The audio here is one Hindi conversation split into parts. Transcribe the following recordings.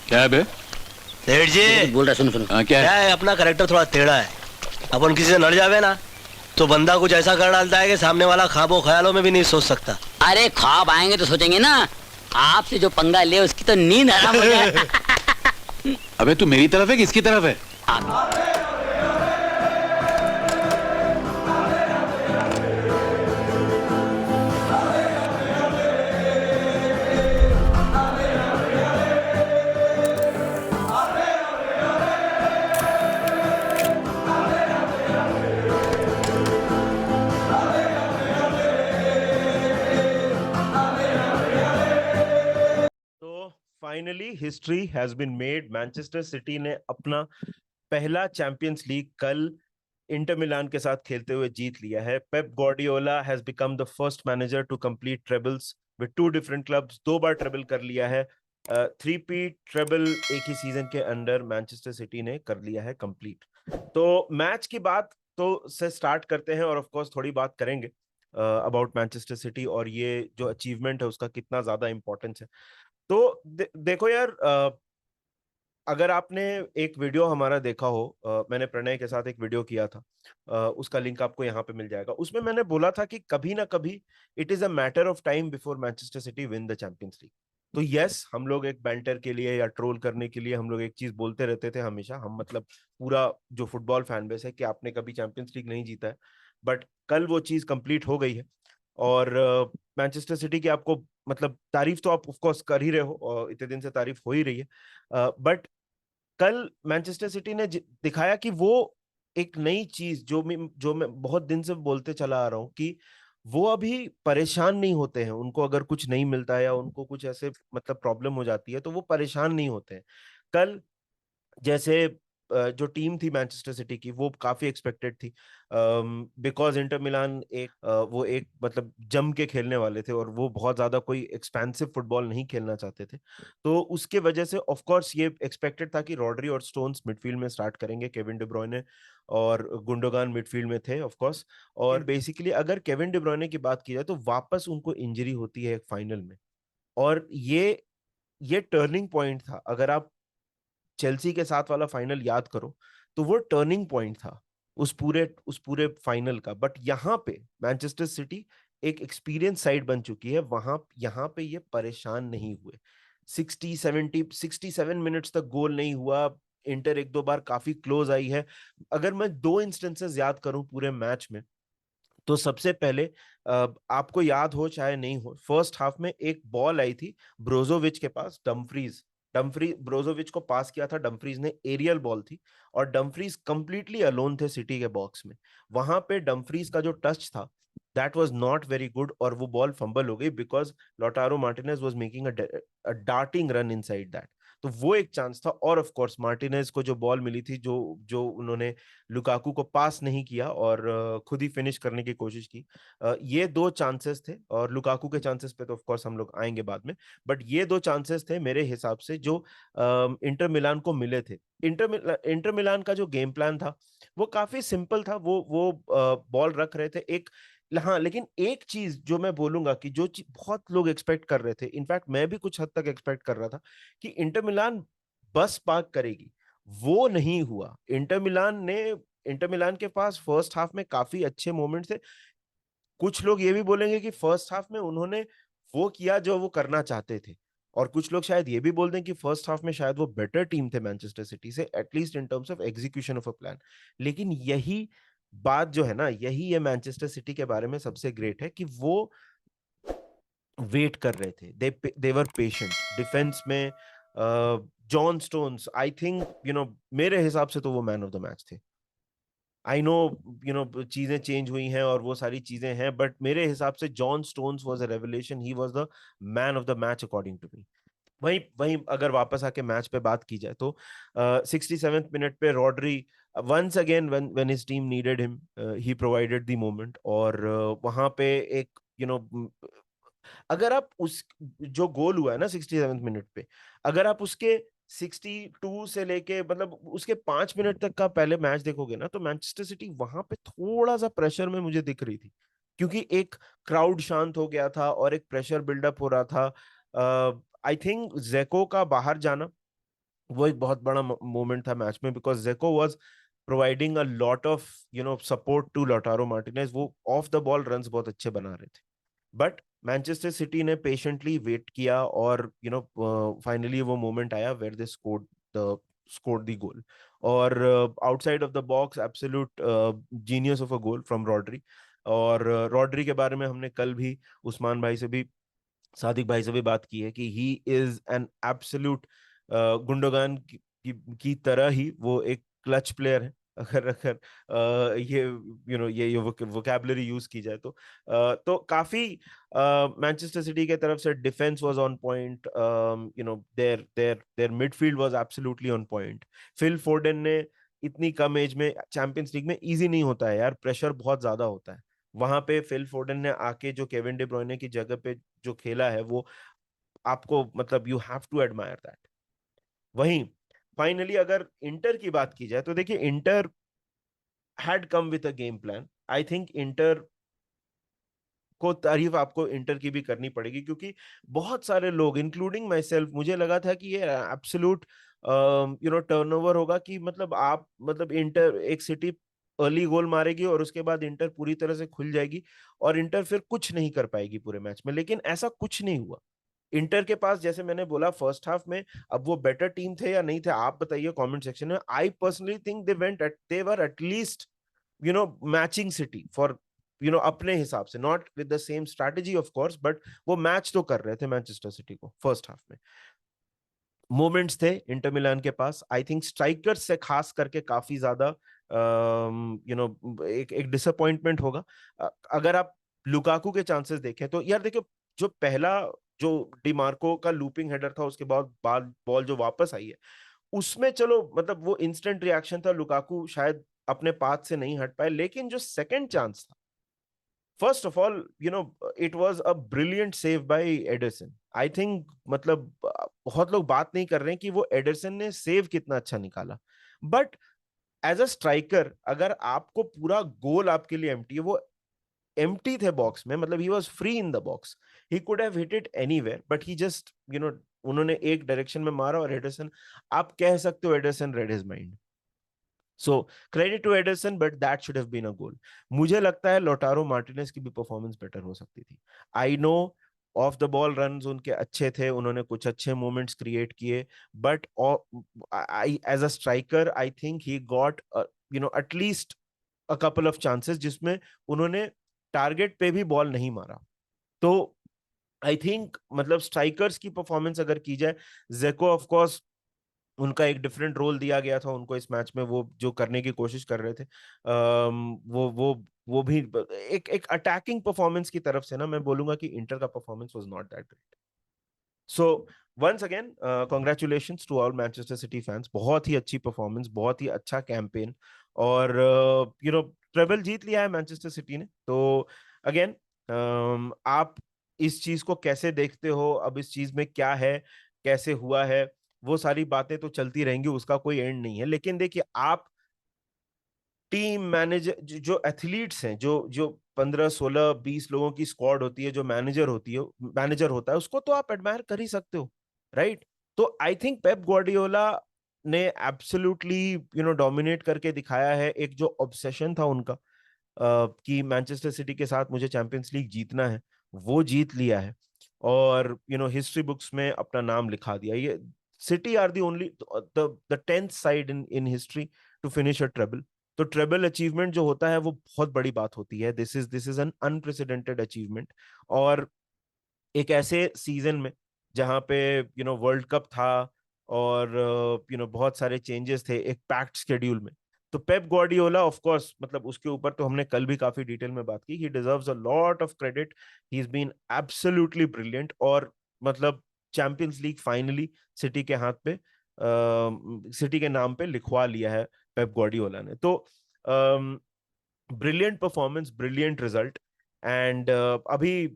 क्या है बे? सेठ जी कुछ बोल रहा है, सुनो सुनो। क्या क्या है? है, अपना करेक्टर थोड़ा टेढ़ा है। अपन किसी से लड़ जावे ना तो बंदा कुछ ऐसा कर डालता है कि सामने वाला ख्वाबों ख्यालों में भी नहीं सोच सकता। अरे ख्वाब आएंगे तो सोचेंगे ना। आपसे जो पंगा ले उसकी तो नींद हराम हो जाए। अबे तू मेरी तरफ है किसकी तरफ है? तो finally history has been made. Manchester City ने अपना पहला चैंपियंस लीग कल इंटर मिलान के साथ खेलते हुए जीत लिया है। Pep Guardiola has become the first manager to complete trebles with two different clubs. 2 बार ट्रेबल कर लिया है। 3 पीट ट्रेबल एक ही सीजन के अंदर मैनचेस्टर सिटी ने कर लिया है कंप्लीट। तो मैच की बात तो से स्टार्ट करते हैं और ऑफ कोर्स थोड़ी बात करेंगे अबाउट मैनचेस्टर सिटी और ये जो अचीवमेंट है उसका कितना ज्यादा इंपॉर्टेंस है। तो देखो यार, अगर आपने एक वीडियो हमारा देखा हो, मैंने प्रणय के साथ एक वीडियो किया था, उसका लिंक आपको यहाँ पे मिल जाएगा। उसमें मैंने बोला था कि कभी ना कभी it is a matter of time before Manchester city win the champions league. तो यस, हम लोग एक बैंटर के लिए या ट्रोल करने के लिए हम लोग एक चीज बोलते रहते थे हमेशा, हम मतलब पूरा जो फुटबॉल फैन बेस है, कि आपने कभी चैंपियंस लीग नहीं जीता है। बट कल वो चीज कंप्लीट हो गई है और मैनचेस्टर सिटी की आपको मतलब तारीफ तो आप ऑफ कोर्स कर ही रहे हो और इतने दिन से तारीफ हो ही रही है। बट कल मैनचेस्टर सिटी ने दिखाया कि वो एक नई चीज जो मैं बहुत दिन से बोलते चला आ रहा हूँ कि वो अभी परेशान नहीं होते हैं। उनको अगर कुछ नहीं मिलता है या उनको कुछ ऐसे मतलब प्रॉब्लम हो जाती है तो वो परेशान नहीं होते हैं। कल जैसे जो टीम थी मैनचेस्टर सिटी की वो काफी एक्सपेक्टेड थी, बिकॉज इंटर मिलान वो एक मतलब जम के खेलने वाले थे और वो बहुत ज्यादा कोई एक्सपेंसिव फुटबॉल नहीं खेलना चाहते थे। तो उसके वजह से ऑफ कोर्स ये एक्सपेक्टेड था कि रॉड्री और स्टोन्स मिडफील्ड में स्टार्ट करेंगे, केविन डी ब्रुयने और गुंडोगान मिडफील्ड में थे ऑफ कोर्स। और बेसिकली अगर केविन डी ब्रुयने की बात की जाए तो वापस उनको इंजरी होती है एक फाइनल में। और ये टर्निंग पॉइंट था। अगर आप चेल्सी के साथ वाला फाइनल याद करो तो वो टर्निंग पॉइंट था उस पूरे फाइनल का। बट यहाँ पे मैनचेस्टर सिटी एक एक्सपीरियंस साइड बन चुकी है, वहां यहाँ पे ये परेशान नहीं हुए। 67 मिनट्स तक गोल नहीं हुआ। इंटर एक दो बार काफी क्लोज आई है। अगर मैं 2 इंस्टेंसेस याद करूं पूरे मैच में तो सबसे पहले आपको याद हो चाहे नहीं हो, फर्स्ट हाफ में एक बॉल आई थी ब्रोजोविच के पास। डम्फ्री ब्रोजोविच को पास किया था, डम्फ्रीज ने, एरियल बॉल थी और डम्फ्रीज कंप्लीटली अलोन थे सिटी के बॉक्स में। वहां पे डम्फ्रीज का जो टच था that was not very good और वो बॉल फंबल हो गई because लोटारो Martinez was making a darting run inside that. तो वो एक चांस था। और ऑफ कोर्स मार्टिनेज को जो बॉल मिली थी, जो जो उन्होंने लुकाकू को पास नहीं किया और खुद ही फिनिश करने की कोशिश की, ये 2 चांसेस थे। और लुकाकू के चांसेस पे तो ऑफ कोर्स हम लोग आएंगे बाद में। बट ये 2 चांसेस थे मेरे हिसाब से जो इंटर मिलान को मिले थे। इंटर मिलान का जो गेम प्लान था वो काफी सिंपल था। वो बॉल रख रहे थे एक। हाँ, लेकिन एक चीज जो मैं बोलूंगा कि जो चीज बहुत लोग एक्सपेक्ट कर रहे थे, इनफैक्ट मैं भी कुछ हद तक एक्सपेक्ट कर रहा था कि इंटर मिलान बस पार्क करेगी, वो नहीं हुआ। इंटर मिलान के पास फर्स्ट हाफ में काफी अच्छे मोमेंट थे। कुछ लोग ये भी बोलेंगे कि फर्स्ट हाफ में उन्होंने वो किया जो वो करना चाहते थे। और कुछ लोग शायद ये भी बोल दें कि फर्स्ट हाफ में शायद वो बेटर टीम थे मैनचेस्टर सिटी से, at least in terms of execution of a plan. लेकिन यही बात जो है ना, यही ये मैनचेस्टर सिटी के बारे में सबसे ग्रेट है कि वो वेट कर रहे थे। दे वर पेशेंट डिफेंस में। जॉन स्टोन्स, आई थिंक मेरे हिसाब से तो वो मैन ऑफ द मैच थे। आई नो चीजें चेंज हुई हैं और वो सारी चीजें हैं, बट मेरे हिसाब से John Stones was a revelation. He was the man of the match according to me. वहीं वहीं अगर वापस आके मैच पे बात की जाए तो 67th मिनट पे Rodri once again when his team needed him he provided the moment. और वहां पे एक अगर आप उस जो गोल हुआ है ना 67 मिनट पे, अगर आप उसके 62 से लेके मतलब उसके 5 मिनट तक का पहले मैच देखोगे ना तो मैनचेस्टर सिटी वहां पे थोड़ा सा प्रेशर में मुझे दिख रही थी। क्योंकि एक क्राउड शांत हो गया था और एक प्रेशर बिल्डअप हो रहा था। आई थिंक जेको का बाहर जाना वो एक बहुत बड़ा मोमेंट था मैच में, because Dzeko was providing a lot of support to Lautaro Martinez. वो ऑफ द बॉल रन्स बहुत अच्छे बना रहे थे, बट मैनचेस्टर सिटी ने पेशेंटली वेट किया और फाइनली वो मोमेंट आया where they scored the goal. और outside of the box absolute genius of a goal from Rodri. और रॉड्री के बारे में हमने कल भी उस्मान भाई से भी, सादिक भाई से भी बात की है कि ही इज एन एब्सोल्यूट गुंडोगान की तरह ही वो एक क्लच प्लेयर है। अगर अगर ये ये वोकैबुलरी यूज की जाए तो काफी मैनचेस्टर सिटी के तरफ से defence was on point, there there there midfield was absolutely on point. Phil Foden ने, इतनी कम एज में चैंपियंस लीग में इजी नहीं होता है यार, प्रेशर बहुत ज्यादा होता है। वहां पे फिल फोर्डन ने आके जो केविन डी ब्रुयने की जगह पे जो खेला है, वो आपको मतलब you have to admire that. वहीं फाइनली अगर इंटर की बात की जाए तो देखिए, Inter had come with a game plan. I think Inter को तारीफ आपको इंटर की भी करनी पड़ेगी, क्योंकि बहुत सारे लोग इंक्लूडिंग माई सेल्फ, मुझे लगा था कि ये एब्सोल्यूट टर्नओवर होगा, कि मतलब आप मतलब इंटर एक सिटी अर्ली गोल मारेगी और उसके बाद इंटर पूरी तरह से खुल जाएगी और इंटर फिर कुछ नहीं कर पाएगी पूरे मैच में, लेकिन ऐसा कुछ नहीं हुआ। इंटर के पास, जैसे मैंने बोला फर्स्ट हाफ में, अब वो बेटर टीम थे या नहीं थे आप बताइए कमेंट सेक्शन में। I personally think they were at least matching city for अपने हिसाब से, not with the same strategy of course, but वो मैच तो कर रहे थे मैनचेस्टर सिटी को फर्स्ट हाफ में। मोमेंट्स थे इंटर मिलान के पास, आई थिंक स्ट्राइकर्स से खास करके काफी ज्यादा एक एक डिसअपॉइंटमेंट होगा। अगर आप लुकाकू के चांसेस देखें तो यार देखो, जो पहला जो डिमार्को का लूपिंग हेडर था, उसके बाद बॉल जो वापस आई है, उसमें चलो मतलब वो इंस्टेंट रिएक्शन था, लुकाकू शायद अपने पाथ से नहीं हट पाए, लेकिन जो सेकंड चांस था, first of all it was a brilliant save by Ederson. I think मतलब बहुत लोग बात नहीं कर रहे हैं कि वो एडरसन ने सेव कितना अच्छा निकाला, बट एज अ स्ट्राइकर अगर आपको पूरा गोल आपके लिए एम्प्टी है, वो एम्प्टी थे बॉक्स में, मतलब he was free in the box, he could have hit it anywhere, but he just उन्होंने एक डायरेक्शन में मारा और एडरसन, आप कह सकते हो Ederson read his mind. So credit to Ederson, but that should have been a goal. मुझे लगता है लोटारो मार्टिनेज की भी परफॉर्मेंस बेटर हो सकती थी। I know off the ball runs उनके अच्छे थे, उन्होंने कुछ अच्छे मोमेंट्स क्रिएट किए, but I as a striker I think he got at least a couple of chances जिसमें उन्होंने टारगेट पे भी बॉल नहीं मारा। तो आई थिंक मतलब स्ट्राइकर्स की परफॉर्मेंस अगर की जाए, जेको ऑफ कोर्स उनका एक डिफरेंट रोल दिया गया था उनको इस मैच में, वो जो करने की कोशिश कर रहे थे, वो भी एक एक अटैकिंग परफॉर्मेंस की तरफ से ना, मैं बोलूंगा कि इंटर का performance was not that great. So once again congratulations to all Manchester City fans, बहुत ही अच्छी परफॉर्मेंस, बहुत ही अच्छा कैंपेन, और ट्रेबल जीत लिया है मैनचेस्टर सिटी ने। तो अगेन आप इस चीज को कैसे देखते हो, अब इस चीज में क्या है, कैसे हुआ है, वो सारी बातें तो चलती रहेंगी, उसका कोई एंड नहीं है। लेकिन देखिए, आप टीम मैनेजर जो एथलीट्स हैं, जो जो 15 16 20 लोगों की स्क्वाड होती है, जो मैनेजर होता है, उसको तो आप एडमायर कर ही सकते हो, राइट? तो आई थिंक पेप ग्वार्डियोला ने एब्सोल्युटली डोमिनेट करके दिखाया है। एक जो ऑब्सेशन था उनका कि मैनचेस्टर सिटी के साथ मुझे चैंपियंस लीग जीतना है, वो जीत लिया है, और हिस्ट्री बुक्स में अपना नाम लिखा दिया। ये City are the only the 10th side in history to finish a treble. तो ट्रेबल अचीवमेंट जो होता है वो बहुत बड़ी बात होती है, this is an unprecedented achievement. और एक ऐसे सीजन में जहां पे वर्ल्ड कप था, और बहुत सारे चेंजेस थे एक पैक्ड शेड्यूल में, तो पेप ग्वार्डियोला ऑफ कोर्स, मतलब उसके ऊपर तो हमने कल भी काफी डिटेल में बात की, he deserves a lot of credit, he is been absolutely brilliant. और मतलब चैंपियंस लीग फाइनली सिटी के हाथ पे, सिटी के नाम पे लिखवा लिया है पेप ग्वार्डियोला ने। तो brilliant performance, brilliant result, and अभी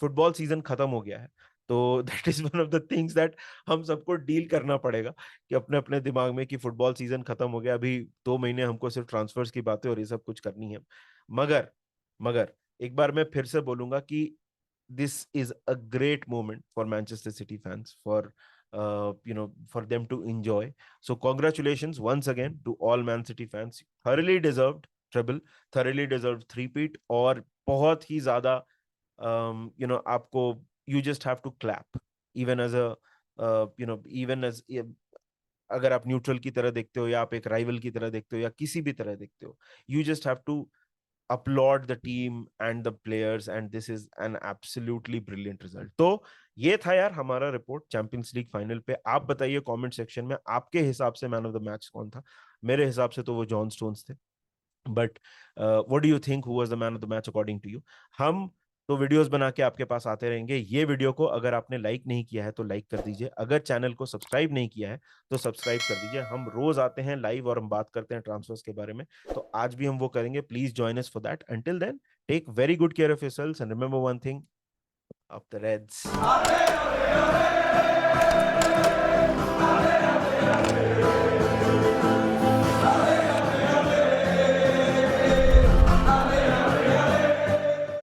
फुटबॉल सीजन खत्म हो गया है, तो that is one of the things that हम सबको डील करना पड़ेगा, कि अपने अपने दिमाग में कि फुटबॉल सीजन खत्म हो गया, अभी 2 महीने हमको सिर्फ ट्रांसफर्स की बातें और ये सब कुछ करनी है। मगर मगर एक बार मैं फिर से बोलूंगा कि this is a great moment for Manchester City fans, for for them to enjoy. So congratulations once again to all Man City fans. Thoroughly deserved treble, thoroughly deserved three-peat, और बहुत ही ज़्यादा आपको you just have to clap even as a even as अगर आप न्यूट्रल की तरह देखते हो या आप एक राइवल की तरह देखते हो या किसी भी तरह देखते हो, you just have to applaud the team and the players, and this is an absolutely brilliant result. तो ये था यार हमारा रिपोर्ट चैंपियंस लीग फाइनल पे. आप बताइए कमेंट सेक्शन में आपके हिसाब से मैन ऑफ द मैच कौन था. मेरे हिसाब से तो वो जॉन स्टोन्स थे, but what do you think who was the man of the match according to you. हम तो वीडियोस बना के आपके पास आते रहेंगे. ये वीडियो को अगर आपने लाइक नहीं किया है तो लाइक कर दीजिए. अगर चैनल को सब्सक्राइब नहीं किया है तो सब्सक्राइब कर दीजिए. हम रोज आते हैं लाइव और हम बात करते हैं ट्रांसफर्स के बारे में, तो आज भी हम वो करेंगे. Please join us for that. Until then, take very good care of yourselves and remember one thing, up the Reds.